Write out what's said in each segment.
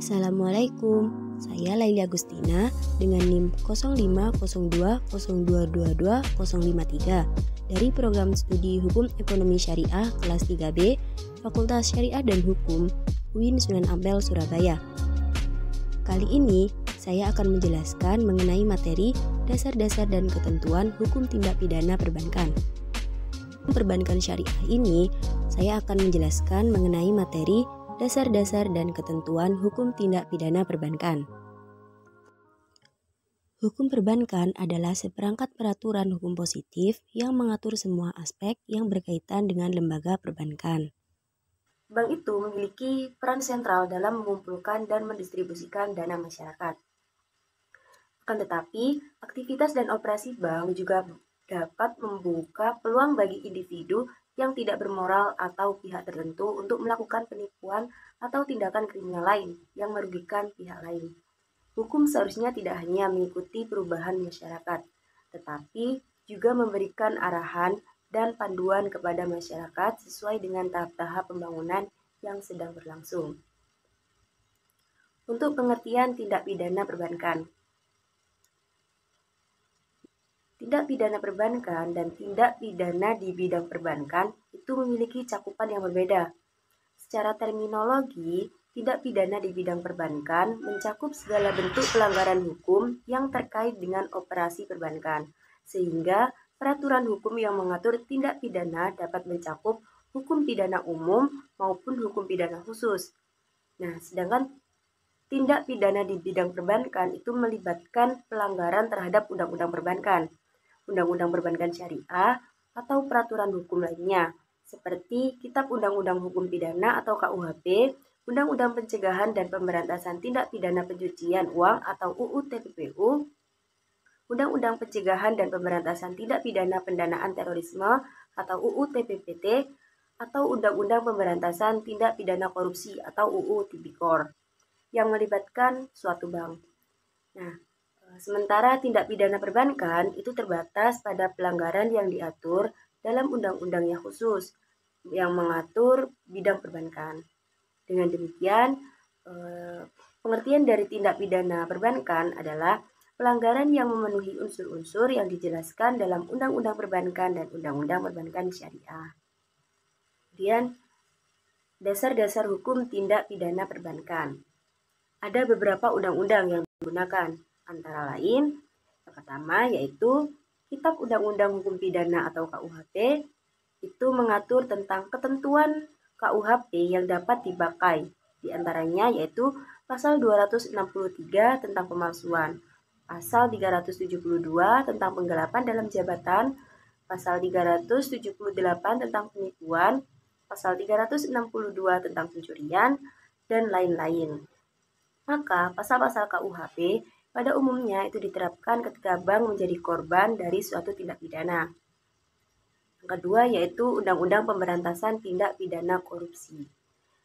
Assalamualaikum, saya Laili Agustina dengan NIM 0502022253 dari Program Studi Hukum Ekonomi Syariah kelas 3B, Fakultas Syariah dan Hukum, UIN Sunan Ampel, Surabaya. Kali ini, saya akan menjelaskan mengenai materi dasar-dasar dan ketentuan hukum tindak pidana perbankan. Perbankan syariah ini, saya akan menjelaskan mengenai materi dasar-dasar dan ketentuan hukum tindak pidana perbankan. Hukum perbankan adalah seperangkat peraturan hukum positif yang mengatur semua aspek yang berkaitan dengan lembaga perbankan. Bank itu memiliki peran sentral dalam mengumpulkan dan mendistribusikan dana masyarakat. Akan tetapi, aktivitas dan operasi bank juga dapat membuka peluang bagi individu yang tidak bermoral atau pihak tertentu untuk melakukan penipuan atau tindakan kriminal lain yang merugikan pihak lain. Hukum seharusnya tidak hanya mengikuti perubahan masyarakat, tetapi juga memberikan arahan dan panduan kepada masyarakat sesuai dengan tahap-tahap pembangunan yang sedang berlangsung. Untuk pengertian tindak pidana perbankan. Tindak pidana perbankan dan tindak pidana di bidang perbankan itu memiliki cakupan yang berbeda. Secara terminologi, tindak pidana di bidang perbankan mencakup segala bentuk pelanggaran hukum yang terkait dengan operasi perbankan, sehingga peraturan hukum yang mengatur tindak pidana dapat mencakup hukum pidana umum maupun hukum pidana khusus. Nah, sedangkan tindak pidana di bidang perbankan itu melibatkan pelanggaran terhadap undang-undang perbankan, undang-undang perbankan syariah, atau peraturan hukum lainnya, seperti Kitab Undang-Undang Hukum Pidana atau KUHP, Undang-Undang Pencegahan dan Pemberantasan Tindak Pidana Pencucian Uang atau UU TPPU, Undang-Undang Pencegahan dan Pemberantasan Tindak Pidana Pendanaan Terorisme atau UU TPPT, atau Undang-Undang Pemberantasan Tindak Pidana Korupsi atau UU Tipikor, yang melibatkan suatu bank. Nah, sementara tindak pidana perbankan itu terbatas pada pelanggaran yang diatur dalam undang-undang yang khusus yang mengatur bidang perbankan. Dengan demikian, pengertian dari tindak pidana perbankan adalah pelanggaran yang memenuhi unsur-unsur yang dijelaskan dalam undang-undang perbankan dan undang-undang perbankan syariah. Kemudian, dasar-dasar hukum tindak pidana perbankan. Ada beberapa undang-undang yang digunakan. Antara lain, yang pertama yaitu Kitab Undang-Undang Hukum Pidana atau KUHP, itu mengatur tentang ketentuan KUHP yang dapat dipakai. Di antaranya yaitu pasal 263 tentang pemalsuan, pasal 372 tentang penggelapan dalam jabatan, pasal 378 tentang penipuan, pasal 362 tentang pencurian, dan lain-lain. Maka pasal-pasal KUHP pada umumnya itu diterapkan ketika bank menjadi korban dari suatu tindak pidana. Yang kedua yaitu Undang-Undang Pemberantasan Tindak Pidana Korupsi.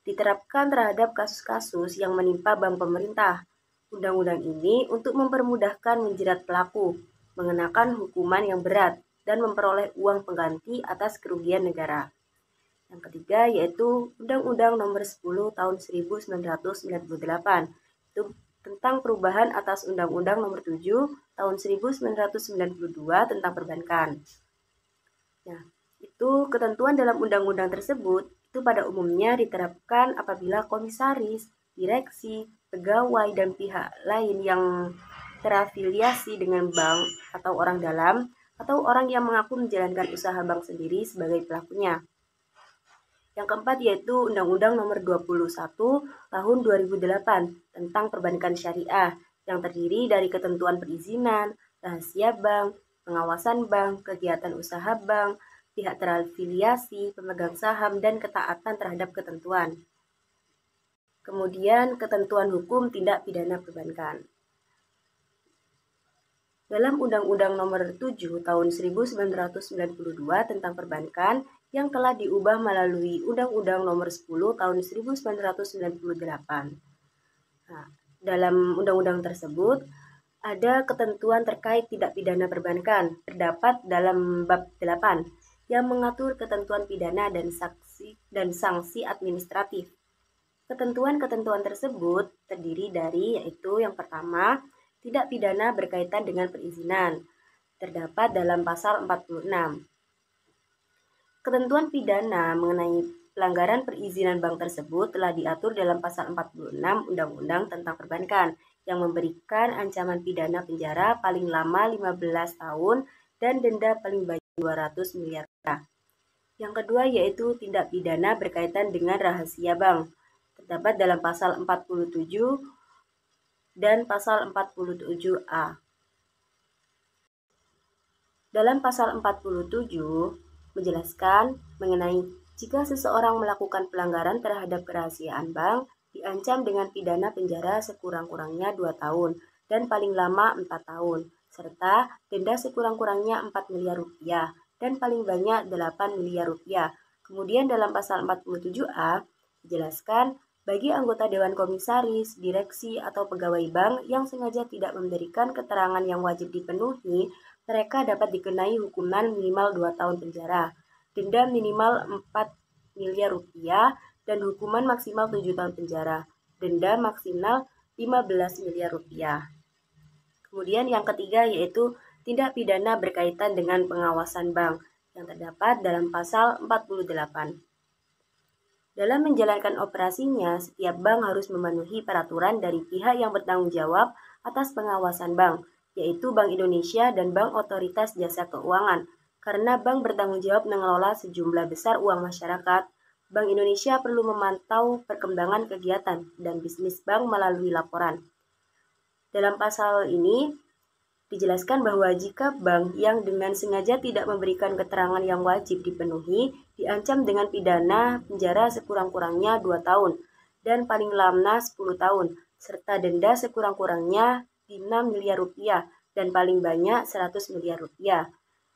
Diterapkan terhadap kasus-kasus yang menimpa bank pemerintah. Undang-undang ini untuk mempermudahkan menjerat pelaku, mengenakan hukuman yang berat, dan memperoleh uang pengganti atas kerugian negara. Yang ketiga yaitu Undang-Undang Nomor 10 Tahun 1998. Itu tentang perubahan atas Undang-Undang Nomor 7 Tahun 1992 tentang perbankan. Nah, itu ketentuan dalam undang-undang tersebut itu pada umumnya diterapkan apabila komisaris, direksi, pegawai, dan pihak lain yang terafiliasi dengan bank atau orang dalam atau orang yang mengaku menjalankan usaha bank sendiri sebagai pelakunya. Yang keempat yaitu Undang-Undang Nomor 21 Tahun 2008 tentang Perbankan Syariah yang terdiri dari ketentuan perizinan, rahasia bank, pengawasan bank, kegiatan usaha bank, pihak terafiliasi, pemegang saham, dan ketaatan terhadap ketentuan. Kemudian ketentuan hukum tindak pidana perbankan. Dalam Undang-Undang Nomor 7 Tahun 1992 tentang perbankan yang telah diubah melalui Undang-Undang Nomor 10 Tahun 1998. Nah, dalam undang-undang tersebut ada ketentuan terkait tindak pidana perbankan terdapat dalam bab 8 yang mengatur ketentuan pidana dan sanksi administratif. Ketentuan-ketentuan tersebut terdiri dari yaitu yang pertama, tindak pidana berkaitan dengan perizinan, terdapat dalam pasal 46. Ketentuan pidana mengenai pelanggaran perizinan bank tersebut telah diatur dalam pasal 46 Undang-Undang tentang Perbankan yang memberikan ancaman pidana penjara paling lama 15 tahun dan denda paling banyak 200 miliar rupiah. Yang kedua yaitu tindak pidana berkaitan dengan rahasia bank, terdapat dalam pasal 47 dan pasal 47A. Dalam pasal 47 menjelaskan mengenai jika seseorang melakukan pelanggaran terhadap kerahasiaan bank, diancam dengan pidana penjara sekurang-kurangnya 2 tahun dan paling lama 4 tahun, serta denda sekurang-kurangnya 4 miliar rupiah dan paling banyak 8 miliar rupiah. Kemudian dalam pasal 47A dijelaskan bagi anggota Dewan Komisaris, direksi, atau pegawai bank yang sengaja tidak memberikan keterangan yang wajib dipenuhi, mereka dapat dikenai hukuman minimal 2 tahun penjara, denda minimal 4 miliar rupiah, dan hukuman maksimal 7 tahun penjara, denda maksimal 15 miliar rupiah. Kemudian yang ketiga yaitu tindak pidana berkaitan dengan pengawasan bank yang terdapat dalam pasal 48. Dalam menjalankan operasinya, setiap bank harus memenuhi peraturan dari pihak yang bertanggung jawab atas pengawasan bank, yaitu Bank Indonesia dan Bank Otoritas Jasa Keuangan. Karena bank bertanggung jawab mengelola sejumlah besar uang masyarakat, Bank Indonesia perlu memantau perkembangan kegiatan dan bisnis bank melalui laporan. Dalam pasal ini, dijelaskan bahwa jika bank yang dengan sengaja tidak memberikan keterangan yang wajib dipenuhi, diancam dengan pidana penjara sekurang-kurangnya 2 tahun dan paling lama 10 tahun, serta denda sekurang-kurangnya 5 miliar rupiah dan paling banyak 100 miliar rupiah.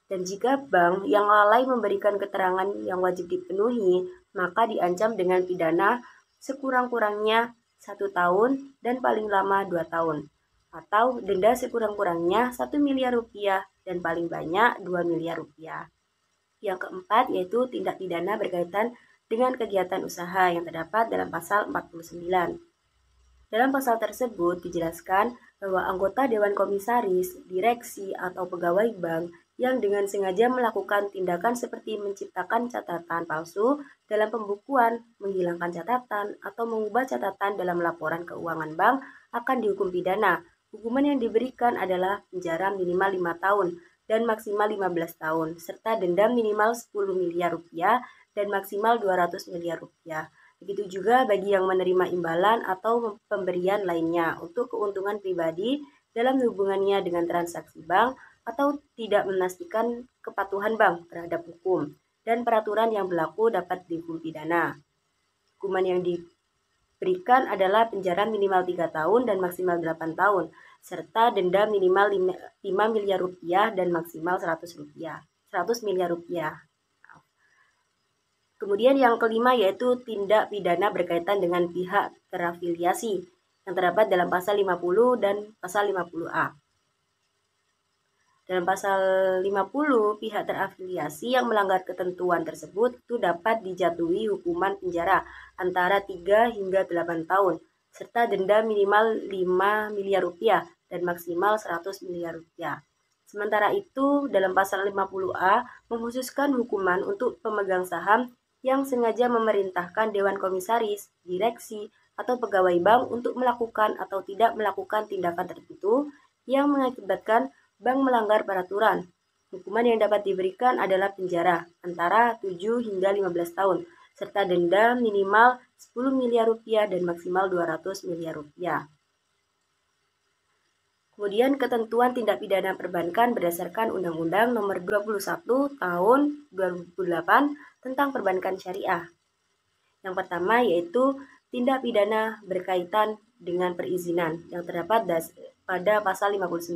Dan jika bank yang lalai memberikan keterangan yang wajib dipenuhi, maka diancam dengan pidana sekurang-kurangnya 1 tahun dan paling lama 2 tahun, atau denda sekurang-kurangnya 1 miliar rupiah dan paling banyak 2 miliar rupiah. Yang keempat yaitu tindak pidana berkaitan dengan kegiatan usaha yang terdapat dalam pasal 49. Dalam pasal tersebut dijelaskan bahwa anggota Dewan Komisaris, direksi, atau pegawai bank yang dengan sengaja melakukan tindakan seperti menciptakan catatan palsu dalam pembukuan, menghilangkan catatan, atau mengubah catatan dalam laporan keuangan bank akan dihukum pidana. Hukuman yang diberikan adalah penjara minimal 5 tahun dan maksimal 15 tahun, serta denda minimal 10 miliar rupiah dan maksimal 200 miliar rupiah. Begitu juga bagi yang menerima imbalan atau pemberian lainnya untuk keuntungan pribadi dalam hubungannya dengan transaksi bank atau tidak memastikan kepatuhan bank terhadap hukum dan peraturan yang berlaku dapat dihukum pidana. Hukuman yang diberikan adalah penjara minimal 3 tahun dan maksimal 8 tahun, serta denda minimal 5 miliar rupiah dan maksimal 100 miliar rupiah. Kemudian yang kelima yaitu tindak pidana berkaitan dengan pihak terafiliasi yang terdapat dalam pasal 50 dan pasal 50A. Dalam pasal 50, pihak terafiliasi yang melanggar ketentuan tersebut itu dapat dijatuhi hukuman penjara antara 3 hingga 8 tahun, serta denda minimal 5 miliar rupiah dan maksimal 100 miliar rupiah. Sementara itu, dalam pasal 50A mengkhususkan hukuman untuk pemegang saham yang sengaja memerintahkan Dewan Komisaris, direksi, atau pegawai bank untuk melakukan atau tidak melakukan tindakan tertentu yang mengakibatkan bank melanggar peraturan. Hukuman yang dapat diberikan adalah penjara antara 7 hingga 15 tahun, serta denda minimal 10 miliar rupiah dan maksimal 200 miliar rupiah. Kemudian ketentuan tindak pidana perbankan berdasarkan Undang-Undang Nomor 21 Tahun 2008 tentang Perbankan Syariah. Yang pertama yaitu tindak pidana berkaitan dengan perizinan yang terdapat pada pasal 59.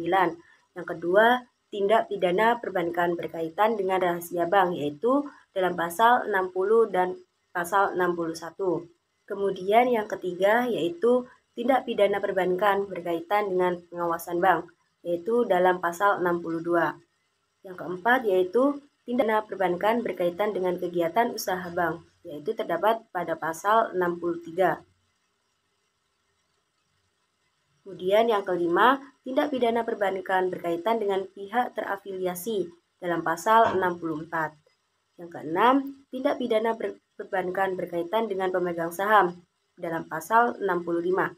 Yang kedua, tindak pidana perbankan berkaitan dengan rahasia bank yaitu dalam pasal 60 dan pasal 61. Kemudian yang ketiga yaitu tindak pidana perbankan berkaitan dengan pengawasan bank yaitu dalam pasal 62. Yang keempat yaitu tindak pidana perbankan berkaitan dengan kegiatan usaha bank, yaitu terdapat pada pasal 63. Kemudian yang kelima, tindak pidana perbankan berkaitan dengan pihak terafiliasi dalam pasal 64. Yang keenam, tindak pidana perbankan berkaitan dengan pemegang saham dalam pasal 65.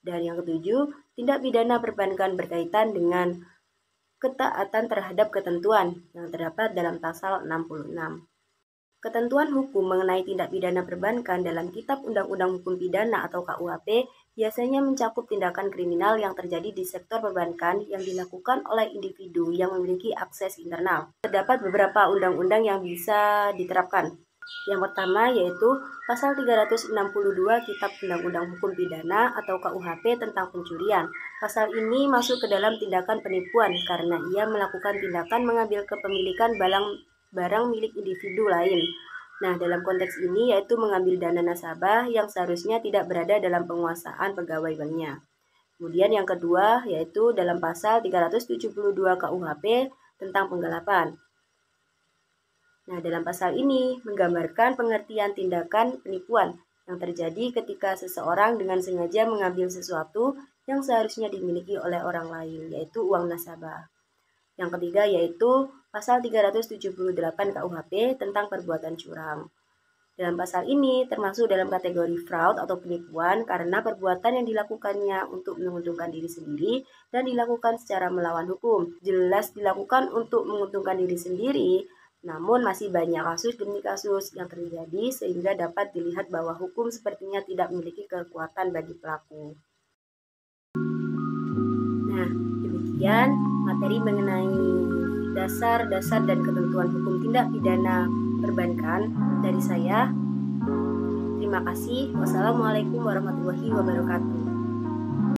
Dan yang ketujuh, tindak pidana perbankan berkaitan dengan ketaatan terhadap ketentuan yang terdapat dalam pasal 66. Ketentuan hukum mengenai tindak pidana perbankan dalam Kitab Undang-Undang Hukum Pidana atau KUHP biasanya mencakup tindakan kriminal yang terjadi di sektor perbankan yang dilakukan oleh individu yang memiliki akses internal. Terdapat beberapa undang-undang yang bisa diterapkan. Yang pertama yaitu Pasal 362 Kitab Undang-Undang Hukum Pidana atau KUHP tentang pencurian. Pasal ini masuk ke dalam tindakan penipuan karena ia melakukan tindakan mengambil kepemilikan barang milik individu lain. Nah, dalam konteks ini yaitu mengambil dana nasabah yang seharusnya tidak berada dalam penguasaan pegawai banknya. Kemudian yang kedua yaitu dalam pasal 372 KUHP tentang penggelapan. Nah, dalam pasal ini menggambarkan pengertian tindakan penipuan yang terjadi ketika seseorang dengan sengaja mengambil sesuatu yang seharusnya dimiliki oleh orang lain, yaitu uang nasabah. Yang ketiga yaitu pasal 378 KUHP tentang perbuatan curang. Dalam pasal ini termasuk dalam kategori fraud atau penipuan karena perbuatan yang dilakukannya untuk menguntungkan diri sendiri dan dilakukan secara melawan hukum. Jelas dilakukan untuk menguntungkan diri sendiri, namun masih banyak kasus demi kasus yang terjadi sehingga dapat dilihat bahwa hukum sepertinya tidak memiliki kekuatan bagi pelaku. Nah, demikian materi mengenai dasar-dasar dan ketentuan hukum tindak pidana perbankan dari saya. Terima kasih. Wassalamualaikum warahmatullahi wabarakatuh.